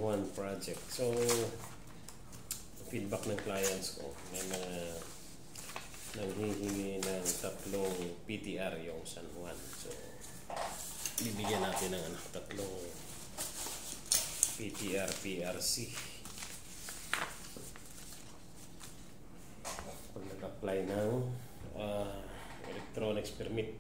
One project. So, feedback ng clients ko, may mga nanghihingi ng 3 PTR yung San Juan. So, bibigyan natin ng 3 PTR PRC. Pag nag-apply ng electronics permit.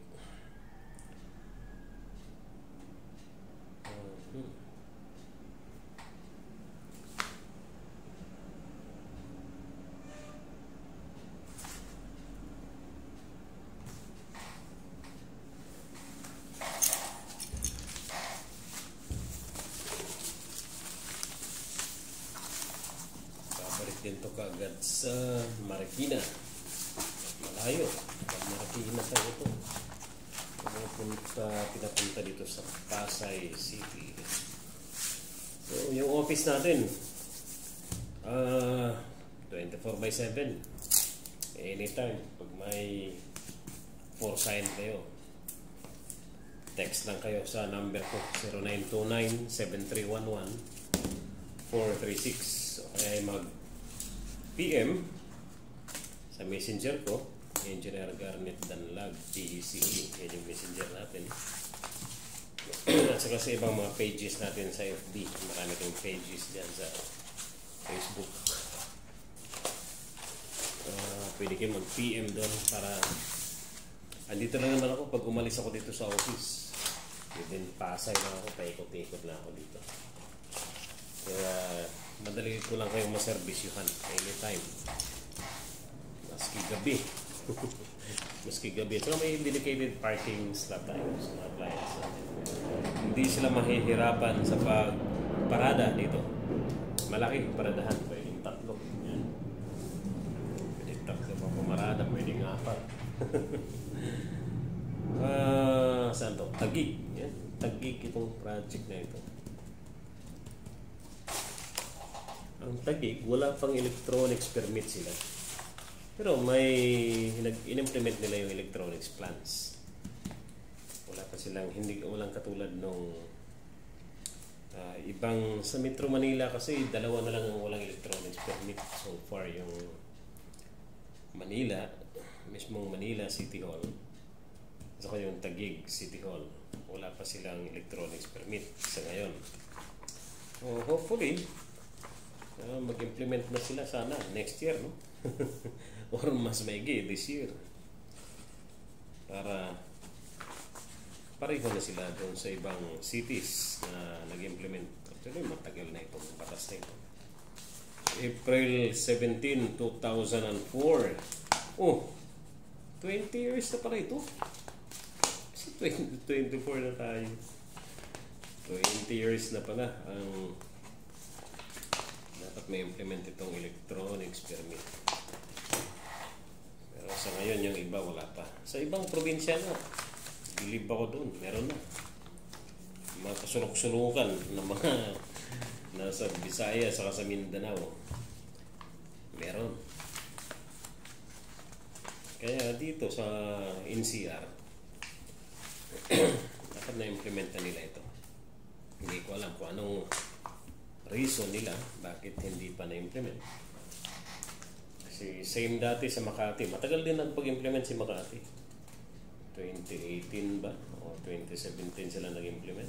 Babalik din to kaagad sa Marikina. Malayo. Pag Marikina tayo ito. Pinapunta dito sa Pasay City. So, yung office natin 24/7. Anytime. Pag may for-sign kayo, text lang kayo sa number ko 0929-7311-436. So, kaya mag-PM sa messenger ko, Engineer Garnet Danlag, PECE. Yan yung messenger natin. At saka sa ibang mga pages natin sa FB. Marami kong pages dyan sa Facebook. Pwede kayo mag-PM doon para andito lang naman ako pag umalis ako dito sa office. Within Pasay lang ako, paikot-ikot lang ako dito. Kaya madali ko lang kayong maservisyuhan anytime. Maski gabi. Maski gabi. So may dedicated parking slot tayo sa mga clients natin. Hindi sila mahihirapan sa pagparada dito. Malaking paradahan. Pwedeng 3. Yan. Pwedeng 3 pa pumarada. Pwedeng 4. Saan to? Taguig. Yan. Taguig itong project na ito. Ang Taguig, wala pang electronics permit sila. Pero may in-implement nila yung electronics plans. Wala pa silang, walang katulad nung ibang sa Metro Manila kasi 2 na lang ang walang electronics permit so far, yung Manila, mismong Manila City Hall, saka yung Taguig City Hall, wala pa silang electronics permit sa ngayon. So hopefully mag-implement na sila sana next year, no? Or mas maigi this year para pareho na sila doon sa ibang cities na nag-implement. Actually matagal na itong batas na ito. April 17, 2004. Oh, 20 years na pala ito. 24 na tayo. 20 years na pala ang dapat may implement itong electronics permit. Pero sa ngayon yung iba wala pa. Sa ibang probinsya na, bilib ako doon, meron na. Mga kasulok-sulukan na mga nasa Visayas saka sa Mindanao, meron. Kaya dito sa NCR dapat na-implement na nila ito. Hindi ko alam kung anong reason nila bakit hindi pa na-implement. Kasi same dati sa Makati. Matagal din nagpag-implement si Makati. 2018 ba? O 2017 sila nag-implement.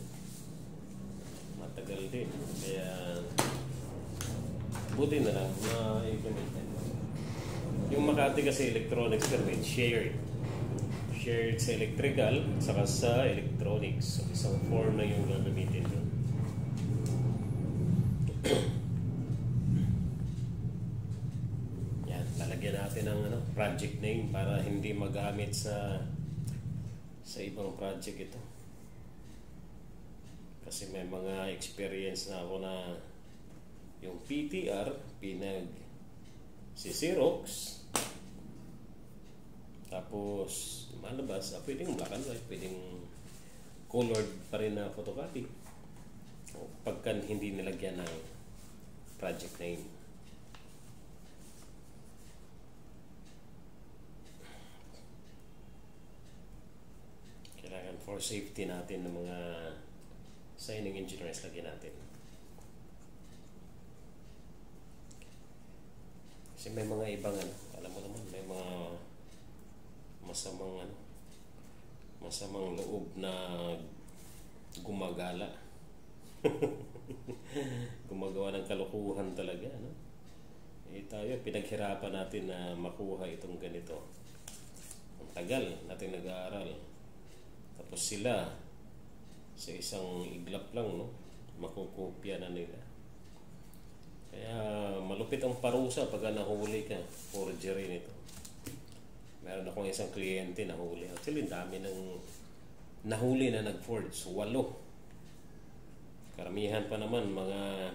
Matagal din. Kaya buti na lang na-implement. Yung Makati kasi electronics permit, shared. Shared sa electrical, saka sa electronics. So isang form na yung gagamitin doon. Yan, lalagyan natin ng project name para hindi magamit sa ibang project ito. Kasi may mga experience na ako na yung PTR si Xerox, tapos malabas, pwedeng black and white, pwedeng colored pa rin na photocopy o pagka hindi nilagyan ng project name. Kailangan for safety natin ng mga signing engineers lagyan natin. Kasi may mga ibang ano, alam mo naman, may mga masamang ano, masamang loob na gumagala. Gumagawa ng kalokohan talaga, no? Eh tayo, pinaghirapan natin na makuha itong ganito. Ang tagal natin nag-aaral. Tapos sila, sa isang iglap lang, no? Makukopya na nila. Kaya malupit ang parusa pag nahuli ka. Forgery nito. Meron akong isang kliyente nahuli. Actually, dami ng nahuli na nag-forge. 8. Karamihan pa naman mga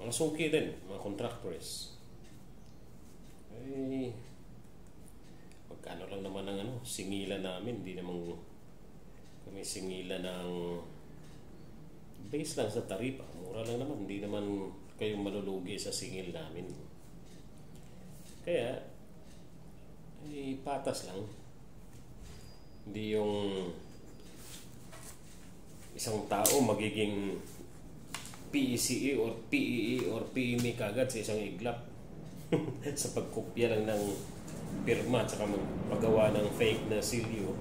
suki din, mga contractors. Eh, magkano lang naman ang ano, singilan namin. Hindi naman kami singilan ng base lang sa taripa. Mura lang naman. Hindi naman kayo malulugi sa singil namin. Kaya, patas lang. Hindi yung isang tao magiging PECE or PEE or PME kagad sa isang iglap. Sa pagkopya lang ng pirma at saka magpagawa ng fake na silyo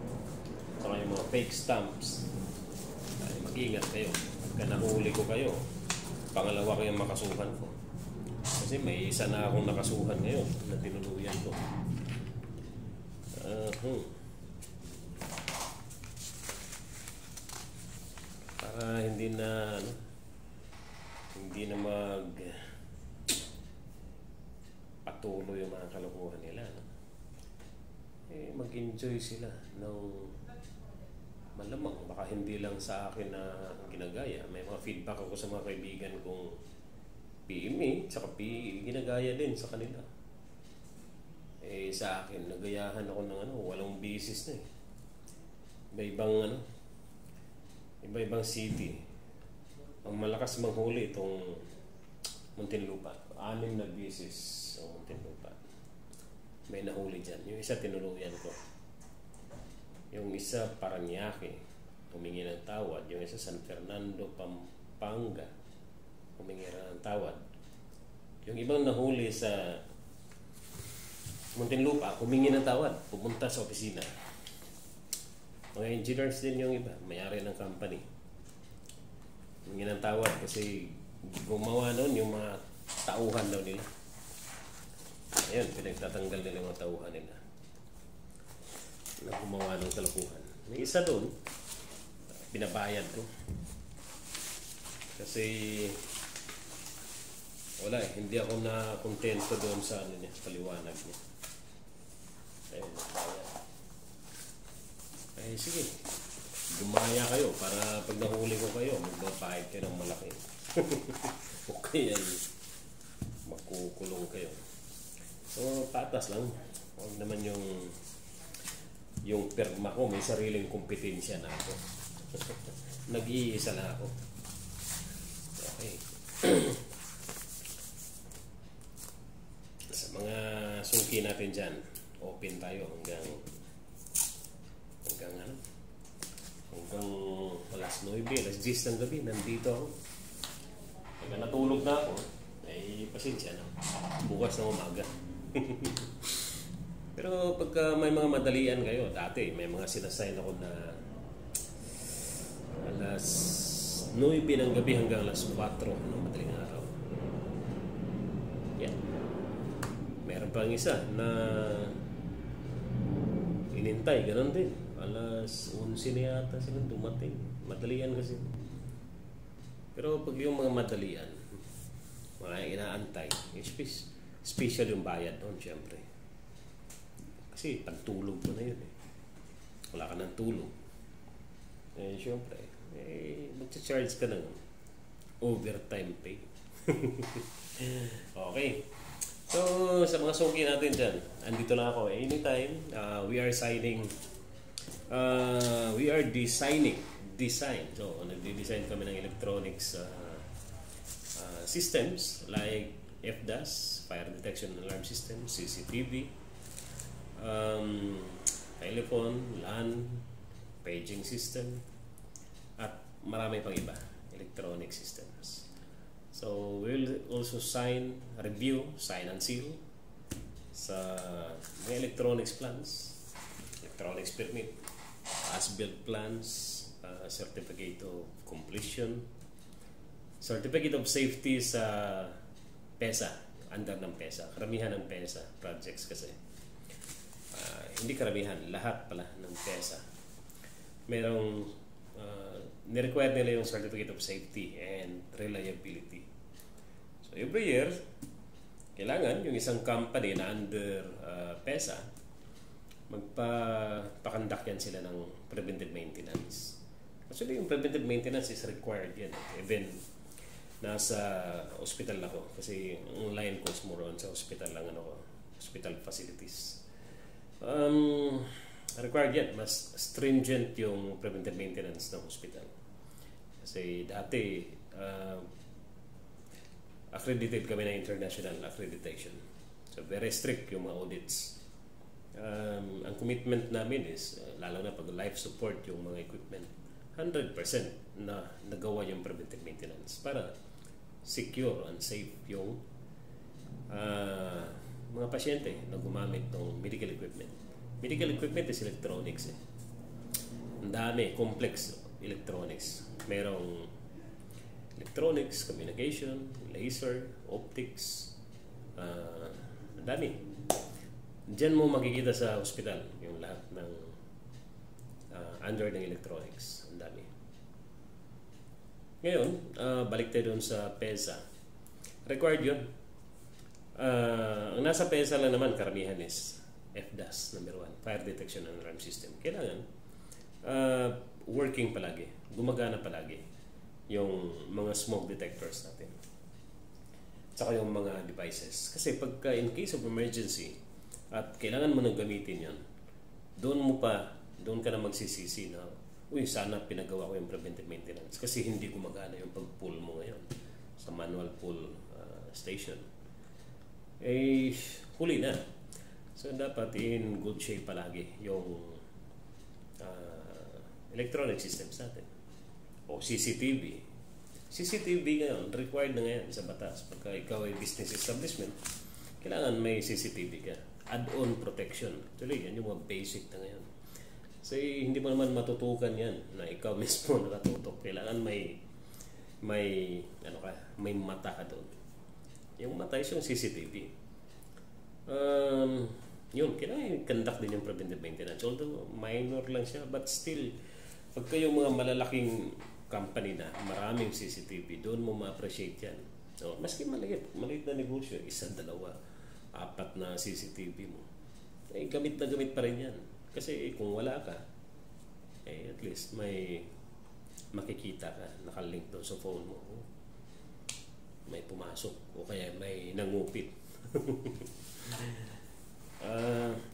saka yung mga fake stamps. Ay, mag-ingat kayo. Pagka nahuli ko kayo, pangalawa kayong makasuhan ko. Kasi may isa na akong nakasuhan ngayon na tinuluyan ko. Para hindi na patuloy yung mga kalokohan nila, no? Eh, mag-enjoy sila ng malamang. Baka hindi lang sa akin na ginagaya. May mga feedback ako sa mga kaibigan kong PME tsaka PE, ginagaya din sa kanila. Eh, sa akin, nagayahan ako ng walang bisis na eh. Iba-ibang city. Ang malakas manghuli itong Muntinlupa. 6 na bisis sa Muntinlupa. May nahuli dyan. Yung isa tinuluyan ko. Yung isa Paranaque, humingi ng tawad. Yung isa San Fernando, Pampanga, humingi ng tawad. Yung ibang nahuli sa Muntinlupa, humingi ng tawad. Pumunta sa opisina. Mga engineers din yung iba, may-ari ng company. Humingi ng tawad kasi gumawa noon yung mga tauhan daw nila. Ayun, pinagtatanggal nila yung mga tauhan nila na gumawa ng kalokohan. May isa doon, binabayad ko. Kasi wala eh, hindi ako na kontento doon sa paliwanag niya. Ayun, bayad. Eh sige, gumaya kayo para pag nahuli ko kayo, magbabayad kayo ng malaki. Okay yan, makukulong kayo. So, patas lang. Huwag naman yung pirma ko, may sariling kompetensya na ako. Nag-iisa na ako. Okay. Sa mga suki natin dyan, open tayo hanggang alas 9, alas 10 ng gabi, nandito ako. Pagka natulog na ako, ay pasensya na. Bukas na umaga. Pero pagka may mga madalian kayo, dati may mga sinasign ako na alas 9 ng gabi hanggang alas 4 ng madaling araw. Yan. Meron pang isa na inintay, ganun din. Alas 11 na yata silang dumating. Madalian kasi. Pero pag yung mga madalian, mga inaantay, special yung bayad doon, syempre. Kasi pagtulog mo na yun eh. Wala ka ng tulog. Eh, syempre, mag-charge ka ng overtime pay. Okay. So, sa mga suki natin dyan, andito na ako. Anytime, we are design. So, nagde-design kami ng electronics systems like FDAS, Fire Detection and Alarm System, CCTV, telephone, LAN, paging system, at marami pang iba, electronic systems. So we'll also review, sign and seal sa mga electronics plans, electronics permit, as-built plans, certificate of completion, certificate of safety sa PESA, under ng PESA. Karamihan ng PESA projects kasi. Hindi karamihan, lahat pala ng PESA. Merong ni-require nila yung certificate of safety and reliability. So every year, kailangan yung isang company na under PESA, magpa-conduct yan sila ng preventive maintenance. Actually, yung preventive maintenance is required yan. Even nasa hospital ako, kasi ang line course mo ron sa hospital lang, hospital facilities. Required yan. Mas stringent yung preventive maintenance ng hospital. Kasi dati, accredited kami na international accreditation. So very strict yung mga audits. Ang commitment namin is, lalo na pag life support yung mga equipment, 100% na nagawa yung preventive maintenance para secure and safe yung mga pasyente na gumamit ng medical equipment. Medical equipment is electronics. Ang dami, complex electronics. Merong electronics, communication, laser, optics, ang dami. Diyan mo makikita sa hospital yung lahat ng under ng electronics. Ang dami. Ngayon, balik tayo dun sa PESA. Required yun. Ang nasa PESA lang naman karamihan is FDAS, number 1, Fire Detection and Alarm System. Kailangan working palagi, gumagana palagi yung mga smoke detectors natin. Tsaka yung mga devices. Kasi pagka in case of emergency at kailangan mo nang gamitin yan, doon ka na magsisisi na, uy, sana pinagawa ko yung preventive maintenance kasi hindi gumagana yung pag-pull mo ngayon sa manual pull station. Huli na. So dapat in good shape palagi yung electronic systems natin. O CCTV. CCTV ngayon, required na ngayon sa batas. Pagka ikaw ay business establishment, kailangan may CCTV ka. Add-on protection. Actually, yan yung mga basic na ngayon. Kasi hindi mo naman matutukan yan na ikaw mismo nakatutok. Kailangan may mata ka doon. Yung mata is yung CCTV. Yun, kailangan i-conduct din yung preventive maintenance. Although minor lang siya, but still, pagka yung mga malalaking company na maraming CCTV, doon mo ma-appreciate yan. So, maski maliit na negosyo, 1, 2, 4 na CCTV mo, gamit na gamit pa rin yan. Kasi kung wala ka, at least may makikita ka, nakalink doon sa phone mo. May pumasok o kaya may nangupit.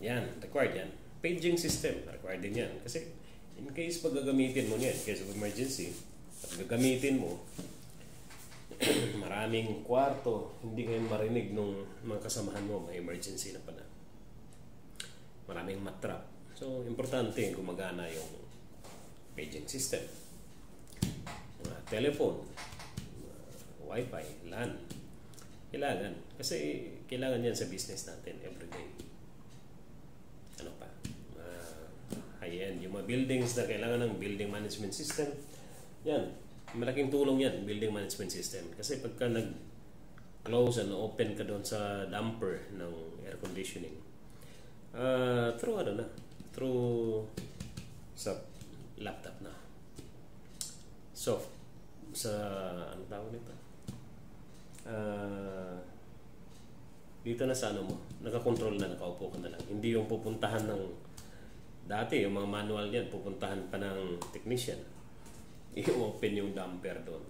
Yan, required yan. Paging system, required din yan. Kasi in case pag gagamitin mo yan, in case of emergency, at gagamitin mo, maraming kwarto, hindi kayo marinig nung mga kasamahan mo, may emergency na pala. Maraming matrap. So, importante gumagana yung paging system. Telephone, Wi-Fi, LAN. Kailangan. Kasi kailangan yan sa business natin everyday. Ano pa? High-end. Yung mga buildings na kailangan ng building management system, yan. Malaking tulong yan, building management system. Kasi pagka nag-close and open ka doon sa damper ng air conditioning, through sa laptop na. Soft. Sa, ano tawag nito? Dito na sa ano mo, nakakontrol na, nakaupo ka na lang. Hindi yung pupuntahan ng, dati yung mga manual yan, pupuntahan pa ng technician. I-open yung damper doon.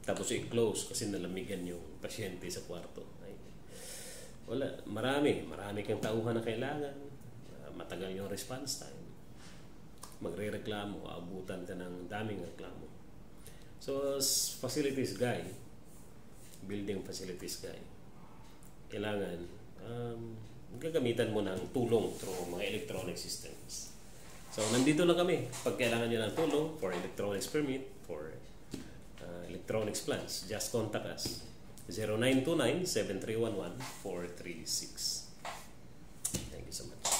Tapos i-close kasi nalamigan yung pasyente sa kwarto. Ay, wala, marami kang tauhan na kailangan. Matagal yung response time. Magre-reklamo, aabutan ka ng daming reklamo. So, as facilities guy, building facilities guy, kailangan gagamitan mo ng tulong through mga electronic systems. So, nandito lang kami. Pag kailangan nyo ng tulong for electronics permit, for electronics plans, just contact us. 0929-7311-436. Thank you so much.